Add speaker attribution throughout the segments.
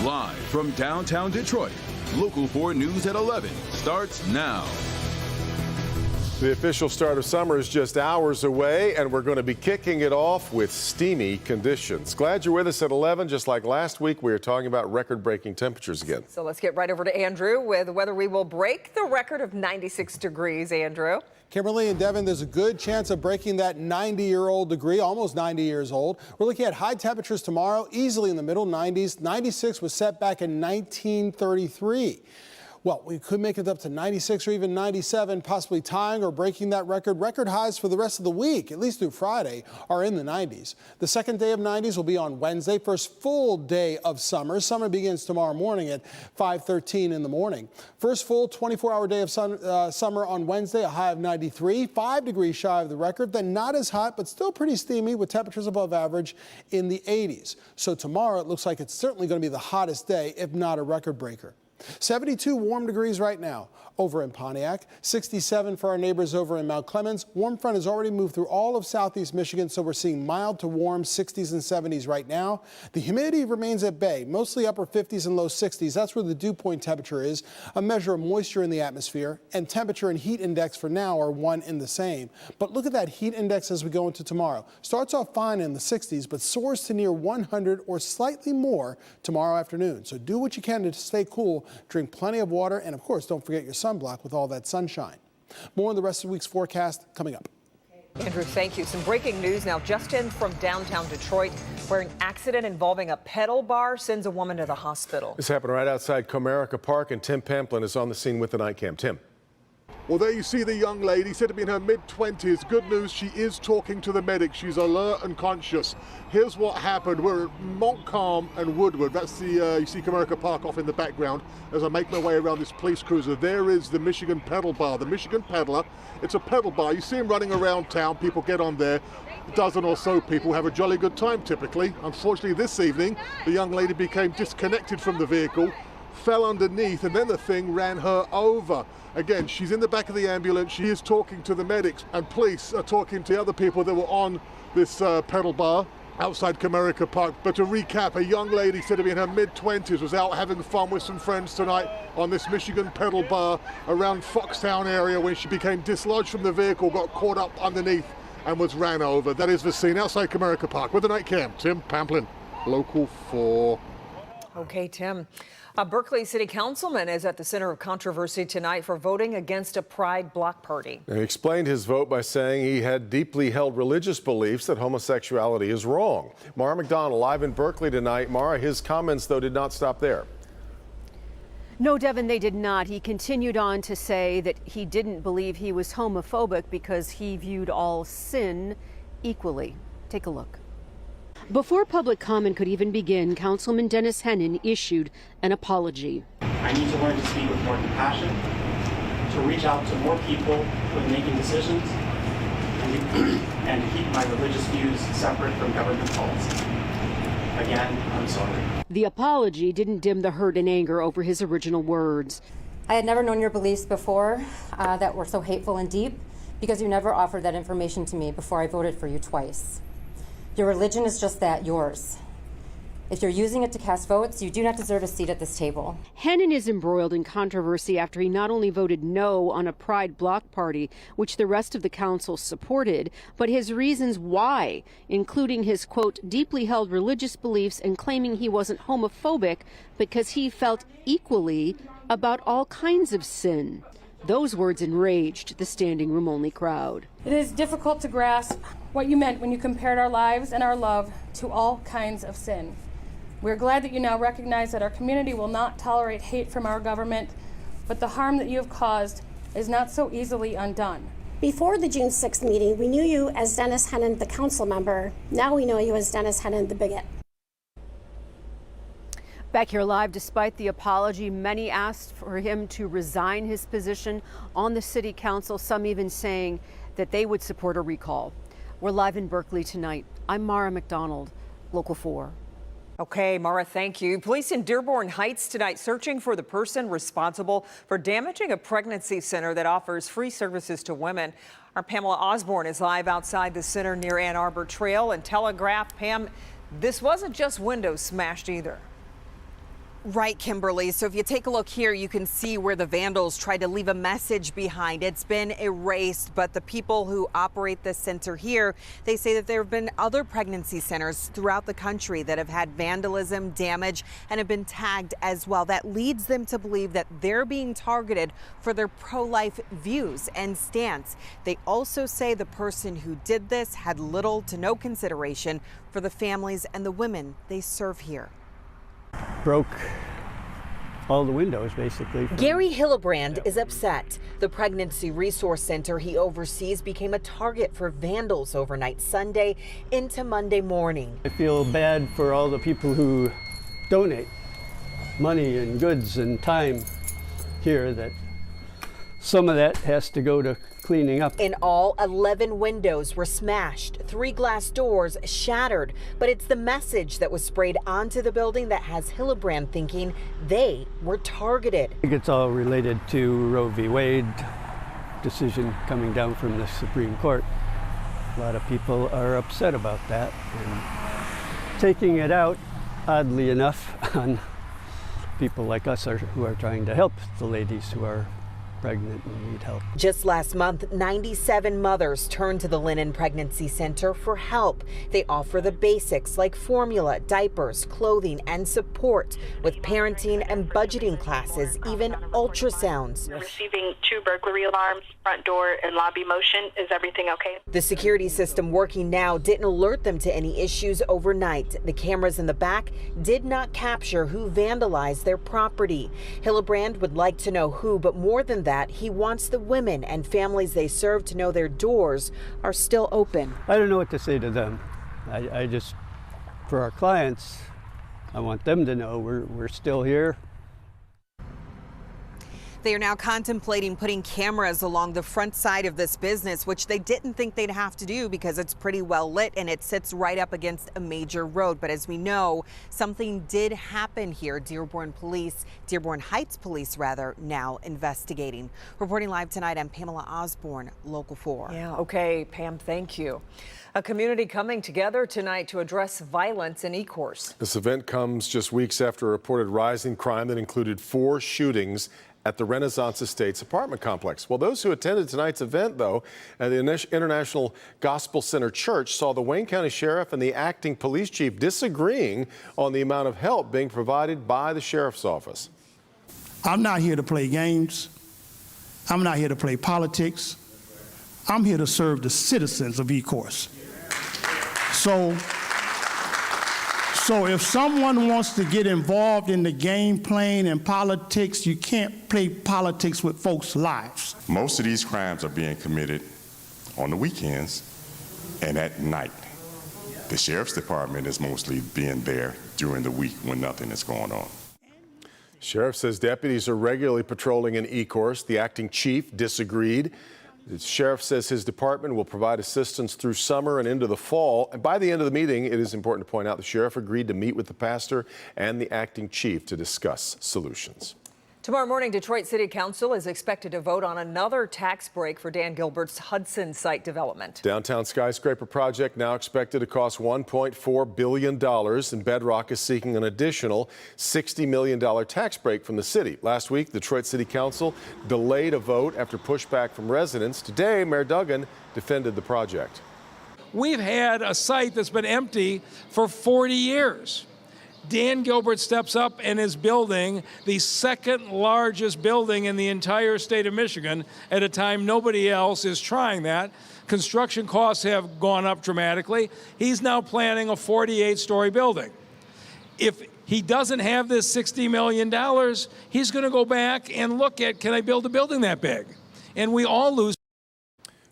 Speaker 1: Live from downtown Detroit, Local 4 News at 11 starts now.
Speaker 2: The official start of summer is just hours away, and we're going to be kicking it off with steamy conditions. Glad you're with us at 11. Just like last week, we were talking about record-breaking temperatures again.
Speaker 3: So let's get right over to Andrew with whether we will break the record of 96 degrees. Andrew.
Speaker 4: Kimberly and Devin, there's a good chance of breaking that 90-year-old degree, almost 90 years old. We're looking at high temperatures tomorrow, easily in the middle 90s. 96 was set back in 1933. Well, we could make it up to 96 or even 97, possibly tying or breaking that record. Record highs for the rest of the week, at least through Friday, are in the 90s. The second day of 90s will be on Wednesday, first full day of summer. Summer begins tomorrow morning at 5:13 in the morning. First full 24-hour day of summer on Wednesday, a high of 93, 5 degrees shy of the record. Then not as hot, but still pretty steamy with temperatures above average in the 80s. So tomorrow it looks like it's certainly going to be the hottest day, if not a record breaker. 72 warm degrees right now over in Pontiac, 67 for our neighbors over in Mount Clemens. Warm front has already moved through all of southeast Michigan, so we're seeing mild to warm 60s and 70s right now. The humidity remains at bay, mostly upper 50s and low 60s. That's where the dew point temperature is, a measure of moisture in the atmosphere, and temperature and heat index for now are one and the same. But look at that heat index as we go into tomorrow. Starts off fine in the 60s, but soars to near 100 or slightly more tomorrow afternoon. So do what you can to stay cool, drink plenty of water, and of course, don't forget your sunblock with all that sunshine. More on the rest of the week's forecast coming up.
Speaker 3: Andrew, thank you. Some breaking news now. Justin from downtown Detroit, where an accident involving a pedal bar sends a woman to the hospital.
Speaker 2: This happened right outside Comerica Park, and Tim Pamplin is on the scene with the night cam. Tim.
Speaker 5: Well, there you see the young lady, said to be in her mid-20s. Good news, she is talking to the medic. She's alert and conscious. Here's what happened. We're at Montcalm and Woodward. That's the, you see Comerica Park off in the background. As I make my way around this police cruiser, there is the Michigan Pedal Bar, the Michigan Peddler. It's a pedal bar. You see them running around town. People get on there. A dozen or so people have a jolly good time, typically. Unfortunately, this evening, the young lady became disconnected from the vehicle, fell underneath, and then the thing ran her over. Again, she's in the back of the ambulance. She is talking to the medics, and police are talking to other people that were on this pedal bar outside Comerica Park. But to recap, a young lady said to be in her mid-20s was out having fun with some friends tonight on this Michigan pedal bar around Foxtown area when she became dislodged from the vehicle, got caught up underneath, and was ran over. That is the scene outside Comerica Park with the night cam. Tim Pamplin, Local 4.
Speaker 3: Okay, Tim. A Berkeley City Councilman is at the center of controversy tonight for voting against a Pride block party.
Speaker 2: He explained his vote by saying he had deeply held religious beliefs that homosexuality is wrong. Mara McDonald live in Berkeley tonight. Mara, his comments, though, did not stop there.
Speaker 6: No, Devin, they did not. He continued on to say that he didn't believe he was homophobic because he viewed all sin equally. Take a look. Before public comment could even begin, Councilman Dennis Hennon issued an apology.
Speaker 7: I need to learn to speak with more compassion, to reach out to more people when making decisions, and to keep my religious views separate from government policy. Again, I'm sorry.
Speaker 6: The apology didn't dim the hurt and anger over his original words.
Speaker 8: I had never known your beliefs before that were so hateful and deep because you never offered that information to me before I voted for you twice. Your religion is just that, yours. If you're using it to cast votes, you do not deserve a seat at this table.
Speaker 6: Hennon is embroiled in controversy after he not only voted no on a Pride block party, which the rest of the council supported, but his reasons why, including his, quote, deeply held religious beliefs and claiming he wasn't homophobic because he felt equally about all kinds of sin. Those words enraged the standing room only crowd.
Speaker 9: It is difficult to grasp what you meant when you compared our lives and our love to all kinds of sin. We're glad that you now recognize that our community will not tolerate hate from our government, but the harm that you have caused is not so easily undone.
Speaker 10: Before the June 6th meeting, we knew you as Dennis Hennon, the council member. Now we know you as Dennis Hennon, the bigot.
Speaker 6: Back here live, despite the apology, many asked for him to resign his position on the city council, some even saying that they would support a recall. We're live in Berkeley tonight. I'm Mara McDonald, Local 4.
Speaker 3: Okay, Mara, thank you. Police in Dearborn Heights tonight searching for the person responsible for damaging a pregnancy center that offers free services to women. Our Pamela Osborne is live outside the center near Ann Arbor Trail and Telegraph. Pam, this wasn't just windows smashed either.
Speaker 11: Right, Kimberly. So if you take a look here, you can see where the vandals tried to leave a message behind. It's been erased, but the people who operate this center here, they say that there have been other pregnancy centers throughout the country that have had vandalism, damage, and have been tagged as well. That leads them to believe that they're being targeted for their pro-life views and stance. They also say the person who did this had little to no consideration for the families and the women they serve here.
Speaker 12: Broke all the windows, basically.
Speaker 11: Gary Hillebrand is upset. The Pregnancy Resource Center he oversees became a target for vandals overnight Sunday into Monday morning.
Speaker 12: I feel bad for all the people who donate money and goods and time here, that some of that has to go to cleaning up.
Speaker 11: In all, 11 windows were smashed, 3 glass doors shattered, but it's the message that was sprayed onto the building that has Hillebrand thinking they were targeted.
Speaker 12: I think it's all related to Roe v. Wade decision coming down from the Supreme Court. A lot of people are upset about that and taking it out, oddly enough, on people like us who are trying to help the ladies who are pregnant and need help.
Speaker 11: Just last month, 97 mothers turned to the Linen Pregnancy Center for help. They offer the basics like formula, diapers, clothing, and support with parenting and budgeting classes, even ultrasounds.
Speaker 13: Receiving 2 burglary alarms, front door and lobby motion. Is everything okay?
Speaker 11: The security system working now didn't alert them to any issues overnight. The cameras in the back did not capture who vandalized their property. Hillebrand would like to know who, but more than that, he wants the women and families they serve to know their doors are still open.
Speaker 12: I don't know what to say to them. I just, for our clients, I want them to know we're still here.
Speaker 11: They are now contemplating putting cameras along the front side of this business, which they didn't think they'd have to do because it's pretty well lit and it sits right up against a major road. But as we know, something did happen here. Dearborn Heights Police now investigating. Reporting live tonight, I'm Pamela Osborne, Local 4.
Speaker 3: Yeah, okay, Pam, thank you. A community coming together tonight to address violence in Ecorse.
Speaker 2: This event comes just weeks after a reported rise in crime that included 4 shootings at the Renaissance Estates apartment complex. Well, those who attended tonight's event, though, at the International Gospel Center Church saw the Wayne County Sheriff and the acting police chief disagreeing on the amount of help being provided by the Sheriff's Office.
Speaker 14: I'm not here to play games. I'm not here to play politics. I'm here to serve the citizens of Ecorse. So if someone wants to get involved in the game playing and politics, you can't play politics with folks' lives.
Speaker 15: Most of these crimes are being committed on the weekends and at night. The Sheriff's Department is mostly being there during the week when nothing is going on.
Speaker 2: Sheriff says deputies are regularly patrolling in Ecorse. The acting chief disagreed. The sheriff says his department will provide assistance through summer and into the fall. And by the end of the meeting, it is important to point out the sheriff agreed to meet with the pastor and the acting chief to discuss solutions.
Speaker 3: Tomorrow morning, Detroit City Council is expected to vote on another tax break for Dan Gilbert's Hudson site development.
Speaker 2: Downtown skyscraper project now expected to cost $1.4 billion, and Bedrock is seeking an additional $60 million tax break from the city. Last week, the Detroit City Council delayed a vote after pushback from residents. Today, Mayor Duggan defended the project.
Speaker 16: We've had a site that's been empty for 40 years. Dan Gilbert steps up and is building the second largest building in the entire state of Michigan at a time nobody else is trying that. Construction costs have gone up dramatically. He's now planning a 48-story building. If he doesn't have this $60 million, he's going to go back and look at, can I build a building that big? And we all lose.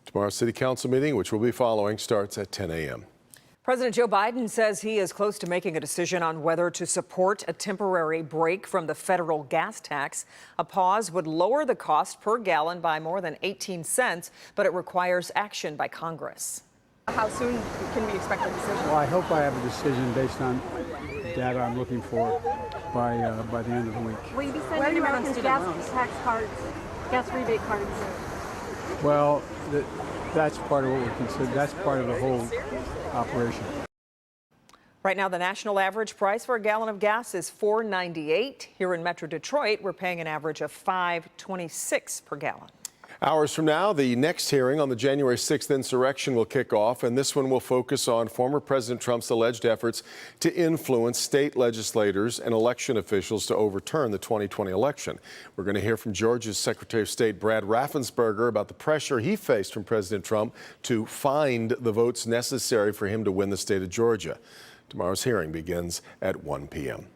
Speaker 2: Tomorrow's City Council meeting, which we'll be following, starts at 10 a.m.
Speaker 3: President Joe Biden says he is close to making a decision on whether to support a temporary break from the federal gas tax. A pause would lower the cost per gallon by more than 18 cents, but it requires action by Congress.
Speaker 17: How soon can we expect a decision?
Speaker 18: Well, I hope I have a decision based on data I'm looking for by the end of the week.
Speaker 17: Will you be sending Americans gas tax cards, gas rebate cards?
Speaker 18: Well, that's part of what we consider. That's part of the whole operation.
Speaker 3: Right now, the national average price for a gallon of gas is $4.98. Here in Metro Detroit, we're paying an average of $5.26 per gallon.
Speaker 2: Hours from now, the next hearing on the January 6th insurrection will kick off, and this one will focus on former President Trump's alleged efforts to influence state legislators and election officials to overturn the 2020 election. We're going to hear from Georgia's Secretary of State Brad Raffensperger about the pressure he faced from President Trump to find the votes necessary for him to win the state of Georgia. Tomorrow's hearing begins at 1 p.m.